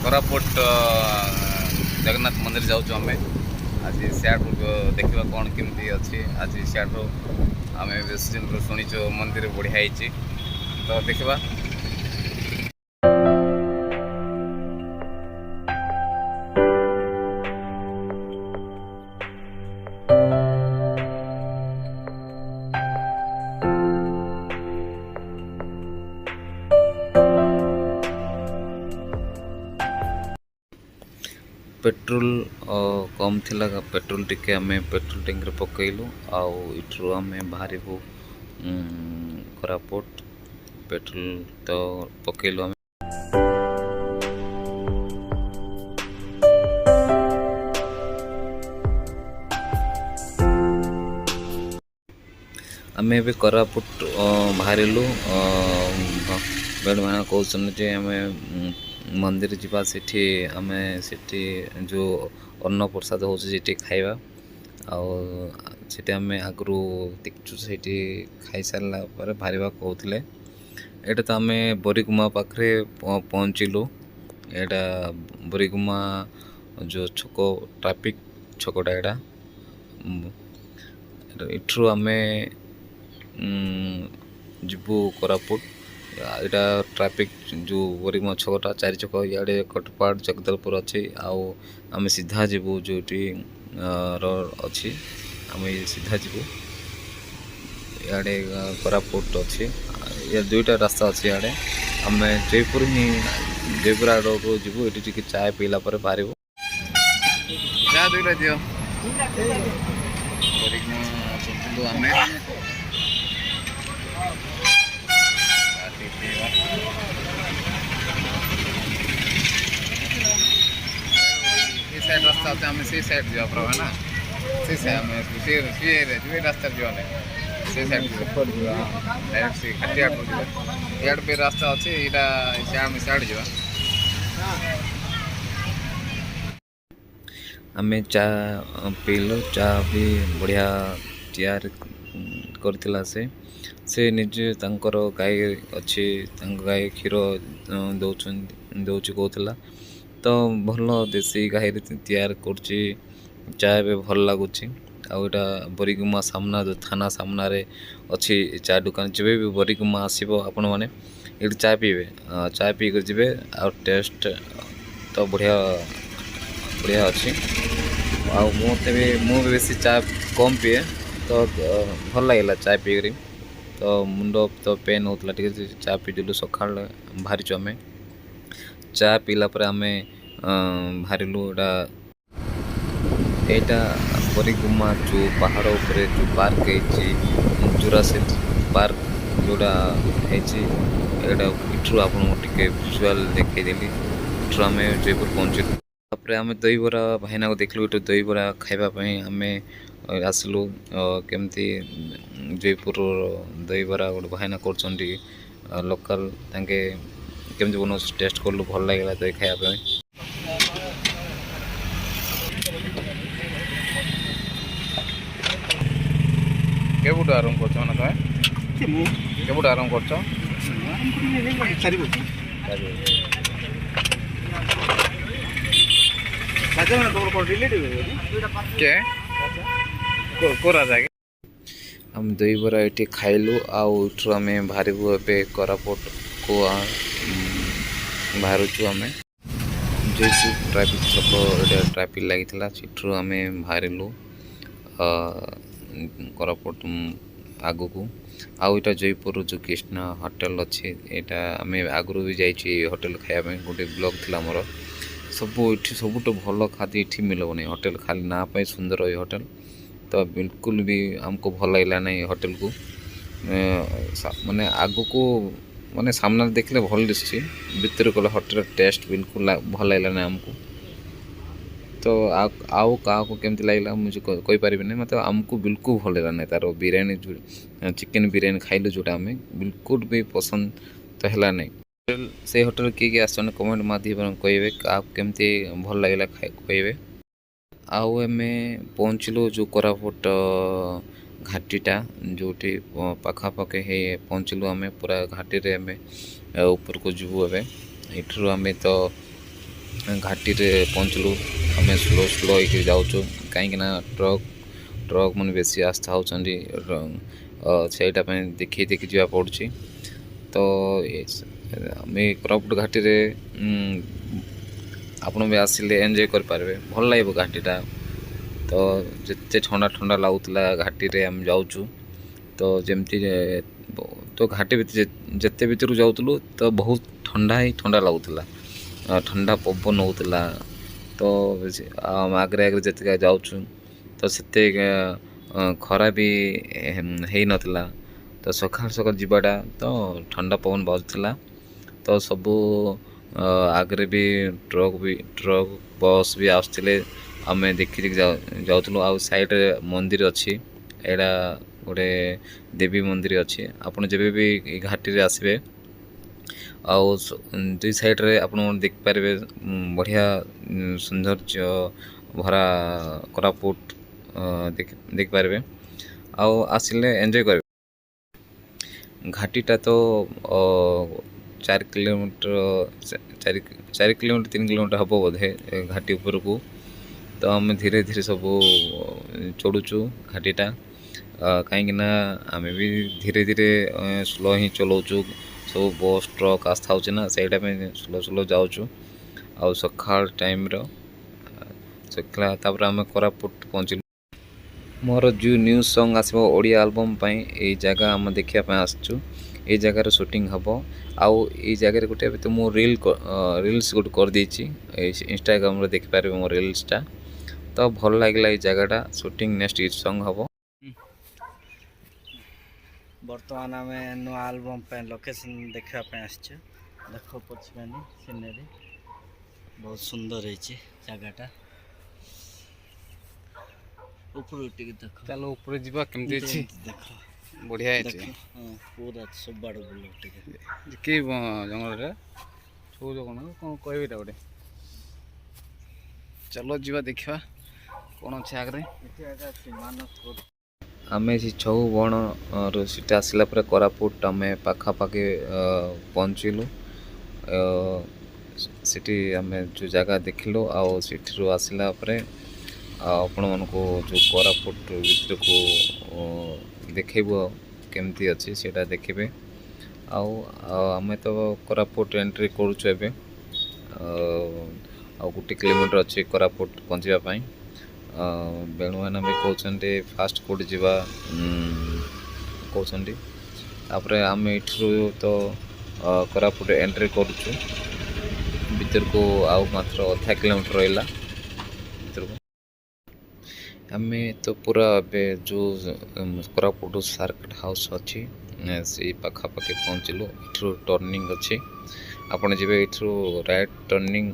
कोरापुट जगन्नाथ मंदिर जाऊँ आम आज सियाड़ू देखा कौन केमती अच्छी आज सियाड़ू आम बेस दिन शुणीचु मंदिर बढ़िया तो देखा। पेट्रोल कम थिला पेट्रोल टिके आम पेट्रोल टैंक रे पकईलु आउ आम बाहर कोरापुट पेट्रोल तो पकईलु आम आम ए कोरापुट बाहरलु बेड मैंने कहते आम मंदिर जावा सेठी आम सेठी जो अन्न प्रसाद हो खाइबा आम आगु देखु से खाई सारा पर बाहर कहते यहाँ तो आम बरीगुमा पाखे पहुँचलु एटा बरीगुमा जो छक ट्राफिक छकटा यहाँ इठू आम जीवु कोरापुट यहाँ ट्राफिक जो बरीगुमा छकटा 4 छक इे कटपाड़ जगदलपुर अच्छी आम सीधा जीवु जो अच्छी आम सीधा जीवु इे कोरापुट अच्छी या दुईटा रास्ता अच्छी इे आम जयपुर आड़ को जीवु ये चाय पीला बाहर चाह दुईटा दियो आम साइड रास्ता होते आम से साइड जा है ना से से रास्ता जो से साइड डायरेक्ट से खटिया इड पे रास्ता अच्छे यहाँ आम साइड जा आम चा पीलु चा भी बढ़िया तैयार करथिला से निजे तांकर गाय अच्छी गाय क्षीर दौच कहला तो भल देसी गाई तैयार कर चाय भी भल लगुच आटा बरीगुमा सामना जो थाना सामना रे अच्छी चाय दुकान जब भी बरीगुमा आसो आपण मैंने ये चाय पीबे चाय पी कर जी आ टेस्ट तो बढ़िया बढ़िया अच्छी मत भी मुझे बेसी चाय कम पीए तो भल लगे चाय पी तो मुंड तो पेन होता चा पीदेलु सका बाहर आम चा पीला आम बाहरलु यहाँ बरीगुमा जो पहाड़ उपरे जो पार्क है जुरासिक पार्क जोड़ा इठू आप विजुआल देखदेली इठू आम जयपुर पहुँचलु तापर आम दही बरा भाईना को देखलु इटू दही बरा खाइबापी आम आसलु केमती जयपुर दही बरा गोटे भाईना कर लोकल तांके केमती बना टेस्ट कलु भल लगे दही खाइबा केबुट आरंभ कर केबुट आरंभ कर हम दही बरा ये खाइलु आठू आम बाहर कोरापुट को बाहर आम जैसे ट्राफिक छक ट्राफिक लगी सेठू आम बाहरलु कोरापुट आग को आईटा जयपुर जो कृष्णा होटेल अच्छी यहाँ आम आगु भी जाइए होटेल खायापी गोटे ब्लॉग थी मोर सबुठ भल खाद्य ये मिलबनी होटेल खाली ना पाई सुंदर ये होटेल तो बिल्कुल भी आमको भल लगे ना होटेल को माने आग को माने सामने देखले भल दिशुची भितर गले होटेल टेस्ट बिल्कुल भल लगे ना आमको तो आउ क्या केमती लगे मुझे कहीपर नहीं मतलब आमको बिल्कुल भल लगा ना तार बिरयानी चिकेन बिरयानी खाइलु जोटा आम बिल्कुल भी पसंद तो है नहीं से होटेल किए आसन कमेंट माध्यम कहे क्या केमती भल लगे कहे आउ एम पहुँचलु जो कोरापुट घाटीटा जोटी पाखापाखि है पहुँचलु आम पूरा घाटी रे आम ऊपर को जीवु एवं आम तो घाटी रे पहुँचलु आम स्लो स्लो होकर जाऊँ कहीं ट्रक मैंने बेसी आस्था होती से देखी देखी जा पड़ी तो आम कोरापुट घाटी रे आपण भी आसिले एंजॉय करें भल लगे घाटीटा तो जिते ठंडा ठंडा लगुला घाटी रे आम जाऊँ तो जमती तो घाटी जिते भर जाऊँ तो बहुत ठंडा ही ठंडा लगुला ठंडा पवन होता तो आगे आगे जिते जाऊँ तो से खरा भी है नला तो सकाल सकाल जावाटा तो ठंडा पवन बाजुला तो सबू आगे भी ट्रक बस भी आसते आम देखी देखी जाऊँ आ साइड मंदिर अच्छी एड़ा गोटे देवी मंदिर अच्छी आपड़ जब भी घाटी रे आसबे आउ दुई साइड रे आप देखिपारे बढ़िया सौंदर्य भरा कोरापुट देखिपारे आउ आसिले एंजॉय करें घाटीटा तो 4 किलोमीटर 4 किलोमीटर 3 किलोमीटर हम बोधे घाटी ऊपर को तो आम धीरे धीरे सब चढ़ुचु घाटीटा कहीं आम भी धीरे धीरे स्लो ही चलाऊँ सब बस ट्रक आस्था हो स्लो स्लो जाऊँ आउ सकाल टाइम सकाल आम कोरापुट पहुँचलु मोर जो न्यू सॉन्ग आसो ओडिया एल्बम ये जगह आम देखापी आसचु ये जगार शूटिंग हम आउ ये जगह गोटे तो मु रील्स गोटे कर देछि इंस्टाग्राम रे देखिपारे मो रील्सटा तो भल लगे ये जगहटा शूटिंग नेक्स्ट ये सॉन्ग हम बर्तमान आम नुआ एल्बम लोकेशन देखापी आसचु देख पछिमानी सीनरी बहुत सुंदर है जगहटा ऊपर देख चलो ऊपर जीवा केमती अछि देख बढ़िया अछि पूरा सब बाड़ बुल के जंगल रे छौ जगन कोन कहबेटा गोटे चलो जीवा देखिबा कोन अछि आगरे आमे से छौ बण सीटा आसला पर कोरापुट आमे पाखापाखि पहुँचलु सिटी आमे जो जगह देखिलु आउ सिटी आसला पर आपण मानको जो कोरापुट भीतर को देखब केमती अच्छी सेटा देखिए आम तो कोरापुट एंट्री करुचु एबे आ 1 किलोमीटर अच्छी कोरापुट पहुँचापी बेणुआना भी कहते फास्ट फुड जावा कहते तापर आम इठू तो कोरापुट एंट्री करुचु भीतर को आउ मात्र 0.5 किलोमीटर रहा भीतर को आम तो पूरा ए जो कोरापुट सर्किट हाउस अच्छी से पाखापाखि पहुँचलु इठू टर्निंग अच्छी आपड़ जब इठू राइट टर्निंग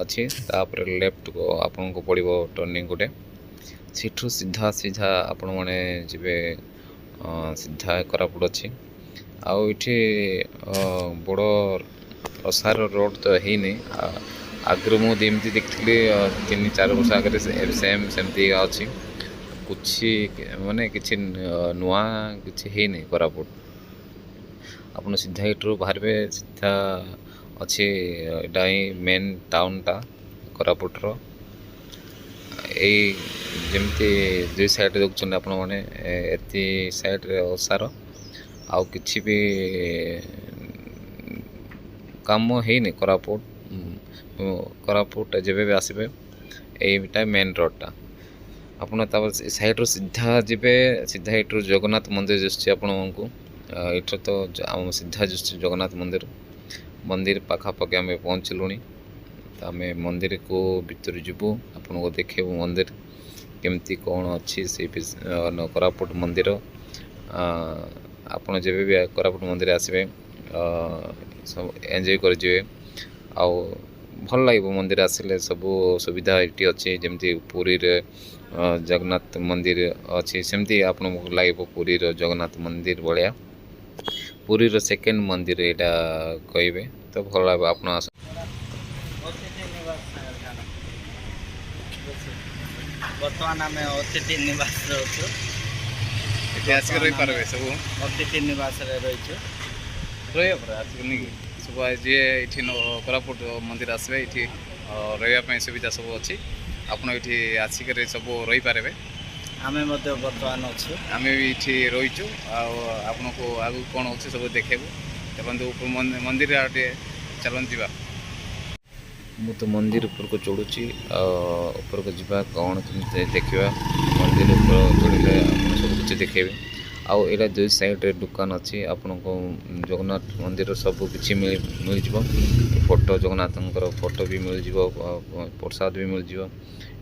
अच्छी तापर लेफ्ट को आपन को पड़ो टर्निंग गोटे सीठू सीधा सीधा आपण मैंने जीवे सीधा कोरापुट अच्छी आउ इठी बड़ असार रोड तो है नहीं आगु मुझे देखी 3-4 वर्ष आगे सेम सेमती अच्छी कुछ माने किसी नुआ किसी है नहीं कोरापुट आप सीधा इट्रु बाहर सीधा अच्छी एटा ही मेन टाउनटा कोरापुटर जमती 2 साइड देखुं आपण मैंने एति साइड ओसार आउ किछि भी काम है कोरापुट जब भी आसबे यहीटा मेन रोडटा आपड़ साइड सीधा जीवे सीधा इट्रु जगन्नाथ मंदिर दिशुची आपण को इठ तो आम सीधा दिशुची जगन्नाथ मंदिर पाखापाखि आम पहुँचलुणी तो आम मंदिर को भीतर जीवु आपन को देखु मंदिर केमती कौन अच्छी से कोरापुट मंदिर आपड़ जब भी कोरापुट मंदिर आसबे सब एंजॉय करेंगे आउ भल लगे मंदिर आसिले सब सुविधा ये अच्छी जमती पुरी रे जगन्नाथ मंदिर अच्छी सेमती आप लगे पुरी जगन्नाथ मंदिर भाया पुरी सेकेंड मंदिर यहाँ कहे तो भल लगे आप बर्तमान आम अतिथि निवास रोचु सब अतिथि निवास रही रही सब जी ये कोरापुट मंदिर आसबे ये ରହିବା ପାଇଁ ସୁବିଧା ସବୁ ଅଛି। ଆପଣ ଏଠି ଆସିକରି ସବୁ ରହିପାରିବେ। ଆମେ ମଧ୍ୟ ବର୍ତ୍ତମାନ ଅଛୁ। ଆମେ ବି ଏଠି ରହିଛୁ। ଆଉ ଆପଣଙ୍କୁ ଆଗକୁ କ'ଣ ଅଛି ସବୁ ଦେଖେଇବୁ। ଚାଲନ୍ତୁ ମନ୍ଦିର ଆଉ ଟିକେ ଚାଲନ୍ତୁ ଯିବା। ମୁଁ ତ ମନ୍ଦିର ଉପରକୁ ଚଢ଼ୁଛି। ଉପରକୁ ଯିବା କ'ଣ କେମିତି ଦେଖିବା। ମନ୍ଦିର ଉପର ଚଢ଼ିଲେ ଆପଣ ସବୁ କିଛି ଦେଖେଇବେ। ଆଉ ଏଇଟା ଦୁଇ ସାଇଡ଼୍ରେ ଦୋକାନ ଅଛି। ଆପଣଙ୍କୁ ଜଗନ୍ନାଥ ମନ୍ଦିର ସବୁ କିଛି ମିଳିଯିବ। ଫଟୋ ଜଗନ୍ନାଥଙ୍କର ଫଟୋ ବି ମିଳିଯିବ, ପ୍ରସାଦ ବି ମିଳିଯିବ।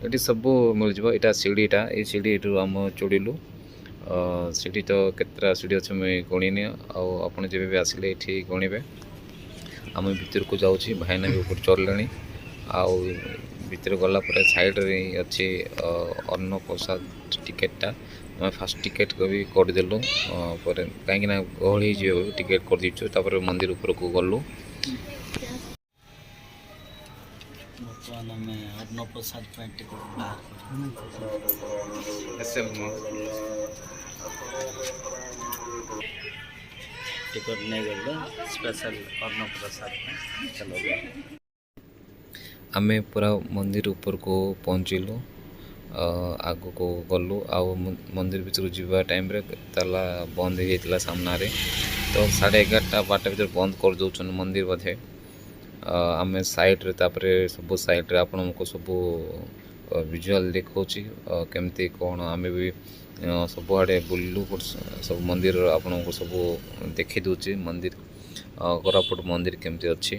ଏଠି ସବୁ ମିଳିଯିବ। ଏଇଟା ସିଢ଼ିଟା, ଏଇ ସିଢ଼ିରୁ ଆମେ ଚଢ଼ିଲୁ। ସିଢ଼ି ତ କେତେଟା ସିଢ଼ି ଅଛି ମୁଇଁ ଗଣିନି। ଆଉ ଆପଣ ଯେବେ ବି ଆସିଲେ ଏଠି ଗଣିବେ। ଆମେ ଭିତରକୁ ଯାଉଛି, ଭାଇନା ବି ଉପରେ ଚଢ଼ିଲେଣି। ଆଉ ଭିତରେ ଗଲା ପରେ ସାଇଡ଼୍ରେ ଅଛି ଅନ୍ନପ୍ରସାଦ ଟିକେଟ୍ଟା। ଆମେ ଫାଷ୍ଟ ଟିକେଟ୍ ବି କରିଦେଲୁ। ପରେ କାହିଁକିନା ଗହଳି ହେଇଯିବ ଟିକେଟ୍ କରିଦେଇଛୁ। ତାପରେ ମନ୍ଦିର ଉପରକୁ ଗଲୁ। ବର୍ତ୍ତମାନ ଆମେ ଅନ୍ନପ୍ରସାଦ ପାଇଁ ଟିକେଟ୍ ବାହାର ଟିକେଟ୍ ନେଇଗଲେ ସ୍ପେଶାଲ ଅନ୍ନପ୍ରସାଦ ପାଇଁ। ଚାଲ ଆମେ ପୁରା ମନ୍ଦିର ଉପରକୁ ପହଞ୍ଚିଲୁ। ଆଗକୁ ଗଲୁ। ଆଉ ମନ୍ଦିର ଭିତରକୁ ଯିବା ଟାଇମ୍ରେ ତାଲା ବନ୍ଦ ହେଇଯାଇଥିଲା ସାମ୍ନାରେ। ତ 11:30 12ଟା ଭିତରେ ବନ୍ଦ କରିଦେଉଛନ୍ତି ମନ୍ଦିର ବୋଧେ। ଆମେ ସାଇଡ଼୍ରେ, ତାପରେ ସବୁ ସାଇଡ଼୍ରେ ଆପଣଙ୍କୁ ସବୁ ଭିଜୁଆଲ୍ ଦେଖାଉଛି କେମିତି କ'ଣ। ଆମେ ବି ସବୁଆଡ଼େ ବୁଲିଲୁ। ସବୁ ମନ୍ଦିର ଆପଣଙ୍କୁ ସବୁ ଦେଖି ଦେଉଛି। ମନ୍ଦିର କୋରାପୁଟ ମନ୍ଦିର କେମିତି ଅଛି।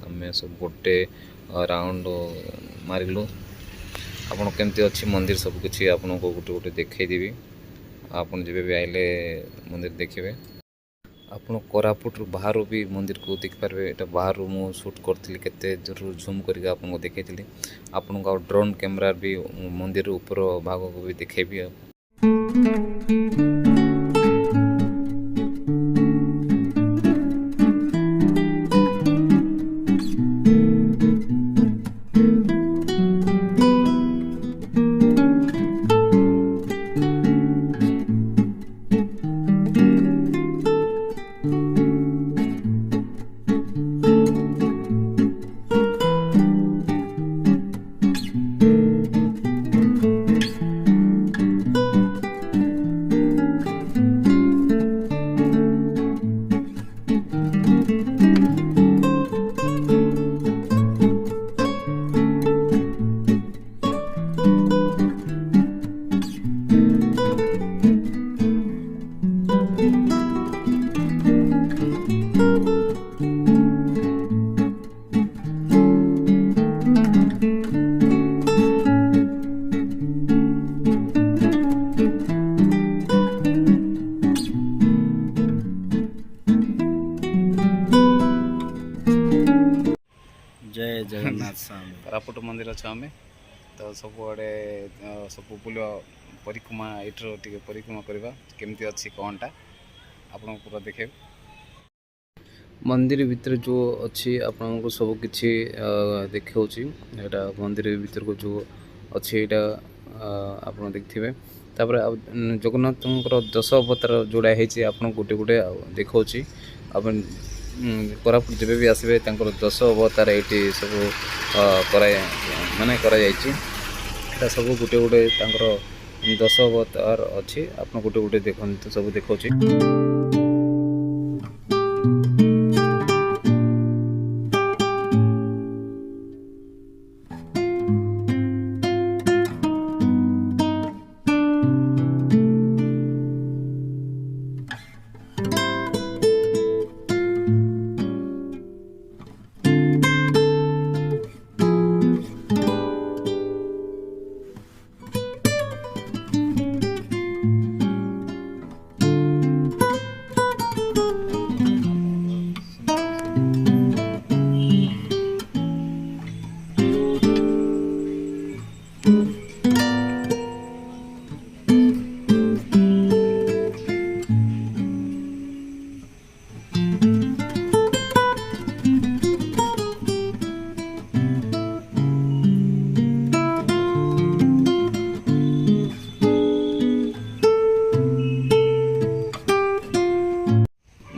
ଆମେ ସବୁ ଗୋଟେ ରାଉଣ୍ଡ ମାରିଲୁ। ଆପଣ କେମିତି ଅଛି ମନ୍ଦିର ସବୁ କିଛି ଆପଣଙ୍କୁ ଗୋଟେ ଗୋଟେ ଦେଖେଇଦେବି। ଆପଣ ଯେବେ ବି ଆଇଲେ ମନ୍ଦିର ଦେଖିବେ। ଆପଣ କୋରାପୁଟରୁ ବାହାରୁ ବି ମନ୍ଦିରକୁ ଦେଖିପାରିବେ। ଏଇଟା ବାହାରୁ ମୁଁ ସୁଟ୍ କରିଥିଲି, କେତେ ଦୂରରୁ ଜୁମ୍ କରିକି ଆପଣଙ୍କୁ ଦେଖେଇଥିଲି। ଆପଣଙ୍କୁ ଆଉ ଡ୍ରୋନ୍ କ୍ୟାମେରା ବି ମନ୍ଦିର ଉପର ଭାଗକୁ ବି ଦେଖେଇବି। ଜୟ ଜଗନ୍ନାଥ ସ୍ୱାମୀ। କୋରାପୁଟ ମନ୍ଦିର ଅଛୁ ଆମେ। ତ ସବୁଆଡ଼େ ସବୁ ବୁଲିବା ପରିକ୍ରମା, ଏଇଠିର ଟିକେ ପରିକ୍ରମା କରିବା କେମିତି ଅଛି କ'ଣଟା ଆପଣଙ୍କୁ ପୁରା ଦେଖେଇବୁ। ମନ୍ଦିର ଭିତରେ ଯେଉଁ ଅଛି ଆପଣଙ୍କୁ ସବୁ କିଛି ଦେଖାଉଛି। ଏଇଟା ମନ୍ଦିର ଭିତରକୁ ଯେଉଁ ଅଛି ଏଇଟା ଆପଣ ଦେଖିଥିବେ। ତାପରେ ଆଉ ଜଗନ୍ନାଥଙ୍କର 10 ଅବତାର ଯେଉଁଟା ହେଇଛି ଆପଣଙ୍କୁ ଗୋଟେ ଗୋଟେ ଆଉ ଦେଖାଉଛି। ଆପଣ କୋରାପୁଟ ଯେବେ ବି ଆସିବେ ତାଙ୍କର 10 ଅବତାର ଏଇଠି ସବୁ କରାଯାଇଛି। ଏଇଟା ସବୁ ଗୋଟେ ଗୋଟେ ତାଙ୍କର 10 ଅବତାର ଅଛି। ଆପଣ ଗୋଟେ ଗୋଟେ ଦେଖନ୍ତୁ, ସବୁ ଦେଖାଉଛି।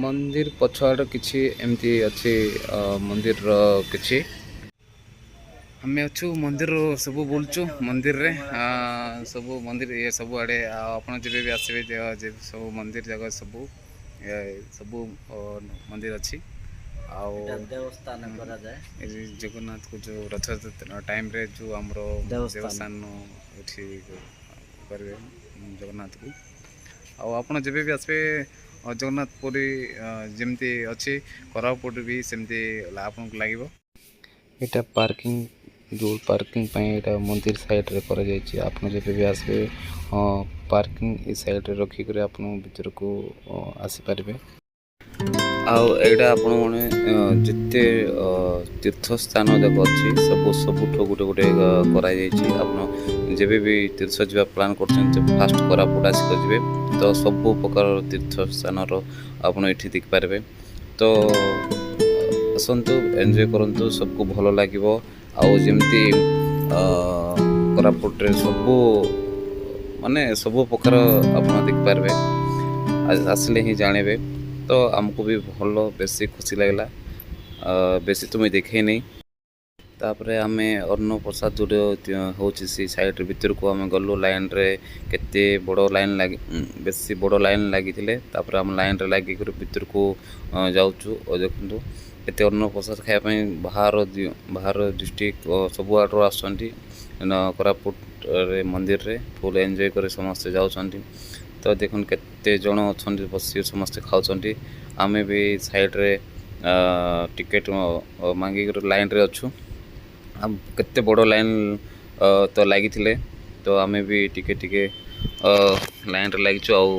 ମନ୍ଦିର ପଛଆଡ଼େ କିଛି ଏମିତି ଅଛି ମନ୍ଦିରର କିଛି ଆମେ ଅଛୁ ମନ୍ଦିର ସବୁ ବୁଲୁଛୁ ମନ୍ଦିରରେ ସବୁ ମନ୍ଦିର ଇଏ ସବୁଆଡ଼େ ଆପଣ ଯେବେ ବି ଆସିବେ ସବୁ ମନ୍ଦିର ଜାଗା ସବୁ ସବୁ ମନ୍ଦିର ଅଛି। ଆଉ ଦେବସ୍ଥାନ କରାଯାଏ। ଏ ଜଗନ୍ନାଥକୁ ଯେଉଁ ରଥଯାତ୍ରା ଟାଇମ୍ରେ ଯେଉଁ ଆମର ଦେବସ୍ଥାନ ଏଠି କରିବେ ଜଗନ୍ନାଥକୁ। ଆଉ ଆପଣ ଯେବେ ବି ଆସିବେ ଜଗନ୍ନାଥ ପୁରୀ ଯେମିତି ଅଛି କୋରାପୁଟ ବି ସେମିତି ଆପଣଙ୍କୁ ଲାଗିବ। ଏଇଟା ପାର୍କିଂ ଯେଉଁ ପାର୍କିଂ ପାଇଁ ଏଇଟା ମନ୍ଦିର ସାଇଡ଼ରେ କରାଯାଇଛି। ଆପଣ ଯେବେ ବି ଆସିବେ ପାର୍କିଂ ଏ ସାଇଡ଼ରେ ରଖିକରି ଆପଣ ଭିତରକୁ ଆସିପାରିବେ। ଆଉ ଏଇଟା ଆପଣମାନେ ଯେତେ ତୀର୍ଥସ୍ଥାନ ଯାକ ଅଛି ସବୁଠୁ ଗୋଟେ କରାଯାଇଛି। ଆପଣ ଯେବେ ବି ତୀର୍ଥ ଯିବା ପ୍ଲାନ୍ କରୁଛନ୍ତି ଫାଷ୍ଟ କୋରାପୁଟ ଆସିକି ଯିବେ ତ ସବୁ ପ୍ରକାର ତୀର୍ଥସ୍ଥାନର ଆପଣ ଏଠି ଦେଖିପାରିବେ। ତ ଆସନ୍ତୁ ଏନ୍ଜୟ କରନ୍ତୁ, ସବୁକୁ ଭଲ ଲାଗିବ। ଆଉ ଯେମିତି କୋରାପୁଟରେ ସବୁ ପ୍ରକାର ଆପଣ ଦେଖିପାରିବେ, ଆସିଲେ ହିଁ ଜାଣିବେ। ତ ଆମକୁ ବି ଭଲ ବେଶୀ ଖୁସି ଲାଗିଲା, ବେଶୀ ତ ମୁଇଁ ଦେଖେଇନି। ତାପରେ ଆମେ ଅନ୍ନପ୍ରସାଦ ଯେଉଁଠି ହେଉଛି ସେ ସାଇଡ଼୍ ଭିତରକୁ ଆମେ ଗଲୁ। ଲାଇନ୍ରେ କେତେ ବଡ଼ ଲାଇନ୍ ବେଶୀ ବଡ଼ ଲାଇନ୍ ଲାଗିଥିଲେ। ତାପରେ ଆମେ ଲାଇନ୍ରେ ଲାଗିକରି ଭିତରକୁ ଯାଉଛୁ। ଦେଖନ୍ତୁ ଏତେ ଅନ୍ନପ୍ରସାଦ ଖାଇବା ପାଇଁ ବାହାର ଡିଷ୍ଟ୍ରିକ୍ଟ ସବୁଆଡ଼ରୁ ଆସୁଛନ୍ତି କୋରାପୁଟରେ ମନ୍ଦିରରେ ଫୁଲ୍ ଏନ୍ଜୟ କରି ସମସ୍ତେ ଯାଉଛନ୍ତି। ତ ଦେଖନ୍ତୁ କେତେ ଜଣ ଅଛନ୍ତି ବସି ସମସ୍ତେ ଖାଉଛନ୍ତି। ଆମେ ବି ସାଇଡ଼ରେ ଟିକେଟ୍ ମାଗିକରି ଲାଇନ୍ରେ ଅଛୁ। କେତେ ବଡ଼ ଲାଇନ୍ ତ ଲାଗିଥିଲେ, ତ ଆମେ ବି ଟିକେ ଲାଇନ୍ରେ ଲାଗିଛୁ। ଆଉ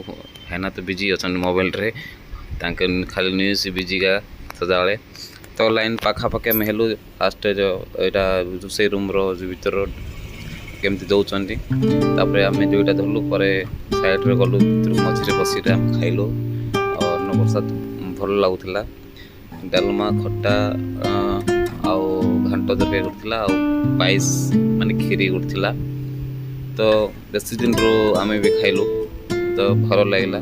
ଭାଇନା ତ ବିଜି ଅଛନ୍ତି ମୋବାଇଲରେ, ତାଙ୍କ ଖାଲି ନ୍ୟୁଜ୍ ବିଜିକା ସଦାବେଳେ। ତ ଲାଇନ୍ ପାଖାପାଖି ଆମେ ହେଲୁ। ଫାଷ୍ଟ ଏଇଟା ରୋଷେଇ ରୁମ୍ର ଭିତର କେମିତି ଦେଉଛନ୍ତି, ତାପରେ ଆମେ ଦୁଇଟା ଧରିଲୁ। ପରେ ସାଇଡ଼୍ରେ ଗଲୁ ଭିତରକୁ, ମଝିରେ ବସିରେ ଆମେ ଖାଇଲୁ। ଅନ୍ନପ୍ରସାଦ ଭଲ ଲାଗୁଥିଲା। ଡାଲମା, ଖଟା ଆଉ ଘାଣ୍ଟ ତରକାରୀ କରୁଥିଲା, ଆଉ ପାୟସ୍ ମାନେ କ୍ଷୀରି କରୁଥିଲା। ତ ବେଶୀ ଦିନରୁ ଆମେ ବି ଖାଇଲୁ, ତ ଭଲ ଲାଗିଲା।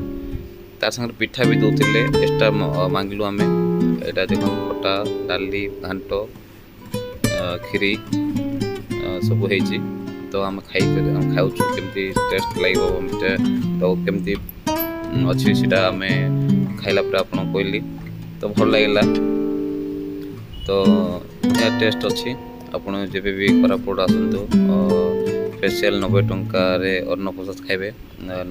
ତା ସାଙ୍ଗରେ ପିଠା ବି ଦେଉଥିଲେ, ଏକ୍ସଟ୍ରା ମାଗିଲୁ ଆମେ। ଏଇଟା ଦେଖନ୍ତୁ ଖଟା, ଡାଲି, ଘାଣ୍ଟ, କ୍ଷୀରି ସବୁ ହେଇଛି। ତ ଆମେ ଖାଉଛୁ, କେମିତି ଟେଷ୍ଟ ଲାଗିବ ତ କେମିତି ଅଛି ସେଇଟା ଆମେ ଖାଇଲା ପରେ ଆପଣଙ୍କୁ କହିଲି। ତ ଭଲ ଲାଗିଲା। ତ ଏହା ଟେଷ୍ଟ ଅଛି। ଆପଣ ଯେବେ ବି କୋରାପୁଟ ଆସନ୍ତୁ ସ୍ପେଶିଆଲ୍ 90 ଟଙ୍କାରେ ଅନ୍ନପ୍ରସାଦ ଖାଇବେ।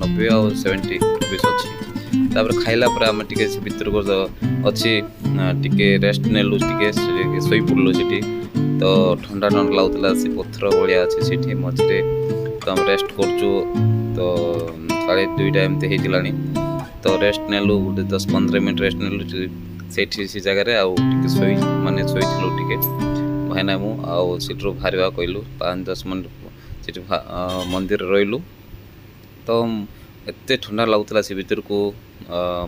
90 ଆଉ 70 ରୁପିସ୍ ଅଛି। ତାପରେ ଖାଇଲା ପରେ ଆମେ ଟିକେ ସେ ଭିତରକୁ ଅଛି ଟିକେ ରେଷ୍ଟ ନେଲୁ, ଟିକେ ଶୋଇପଡ଼ିଲୁ ସେଠି। ତ ଥଣ୍ଡା ଲାଗୁଥିଲା, ସେ ପଥର ଭଳିଆ ଅଛି ସେଠି ମଝିରେ। ତ ଆମେ ରେଷ୍ଟ କରୁଛୁ। ତ 2:30 ଏମିତି ହେଇଗଲାଣି। ତ ରେଷ୍ଟ ନେଲୁ, ଗୋଟେ 10-15 ମିନିଟ୍ ରେଷ୍ଟ ନେଲୁ ସେଇଠି ସେ ଜାଗାରେ। ଆଉ ଟିକେ ଶୋଇଥିଲୁ ଟିକେ ଭାଇନା ମୁଁ। ଆଉ ସେଠାରୁ ବାହାରିବା କହିଲୁ 5-10 ମିନିଟ୍ ସେଠି ମନ୍ଦିରରେ ରହିଲୁ। ତ ଏତେ ଥଣ୍ଡା ଲାଗୁଥିଲା ସେ ଭିତରକୁ,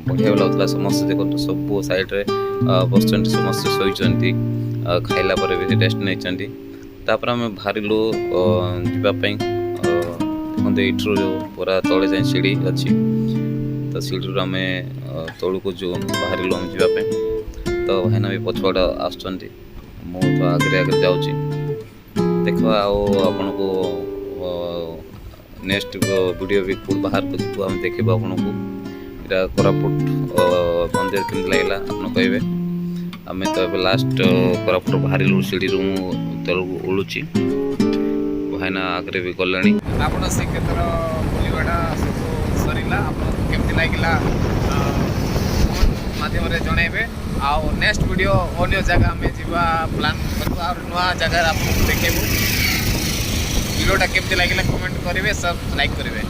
ବଢ଼ିଆ ଲାଗୁଥିଲା। ସମସ୍ତେ ଦେଖନ୍ତୁ ସବୁ ସାଇଡ଼୍ରେ ବସିଛନ୍ତି, ସମସ୍ତେ ଶୋଇଛନ୍ତି, ଖାଇଲା ପରେ ବି ରେଷ୍ଟ ନେଇଛନ୍ତି। ତାପରେ ଆମେ ବାହାରିଲୁ ଯିବା ପାଇଁ। ଦେଖନ୍ତୁ ଏଇଠୁ ପୁରା ତଳେ ଯାଇ ସିଡ଼ି ଅଛି। ତ ସିଡ଼ିରୁ ଆମେ ତଳକୁ ବାହାରିଲୁ ଆମେ ଯିବା ପାଇଁ। ତ ଭାଇନା ବି ପଛପଟେ ଆସୁଛନ୍ତି, ମୁଁ ତ ଆଗରେ ଯାଉଛି। ଦେଖିବା ଆଉ ଆପଣଙ୍କୁ ନେକ୍ସଟ ଭିଡ଼ିଓ ବି ବାହାରକୁ ଯିବୁ, ଆମେ ଦେଖିବୁ ଆପଣଙ୍କୁ ଏଇଟା କୋରାପୁଟ ମନ୍ଦିର କେମିତି ଲାଗିଲା ଆପଣ କହିବେ। ଆମେ ତ ଏବେ ଲାଷ୍ଟ କୋରାପୁଟ ବାହାରିଲୁ, ସିଡ଼ିରୁ ମୁଁ ତଳକୁ ଓହ୍ଲୁଛି। ଭାଇନା ଆଗରେ ବି ଗଲେଣି। ଆପଣ ଶ୍ରୀକ୍ଷେତ୍ର ବୁଲିବାଟା ସବୁ ସରିଲା, ଆପଣଙ୍କୁ କେମିତି ଲାଗିଲା ମାଧ୍ୟମରେ ଜଣାଇବେ। ଆଉ ନେକ୍ସଟ ଭିଡ଼ିଓ ଅନ୍ୟ ଜାଗା ଆମେ ଯିବା ପ୍ଲାନ୍ କରିବା, ଆଉ ନୂଆ ଜାଗାରେ ଆପଣଙ୍କୁ ଦେଖେଇବୁ। ଭିଡ଼ିଓଟା କେମିତି ଲାଗିଲା କମେଣ୍ଟ କରିବେ, ସବ୍ ଲାଇକ୍ କରିବେ।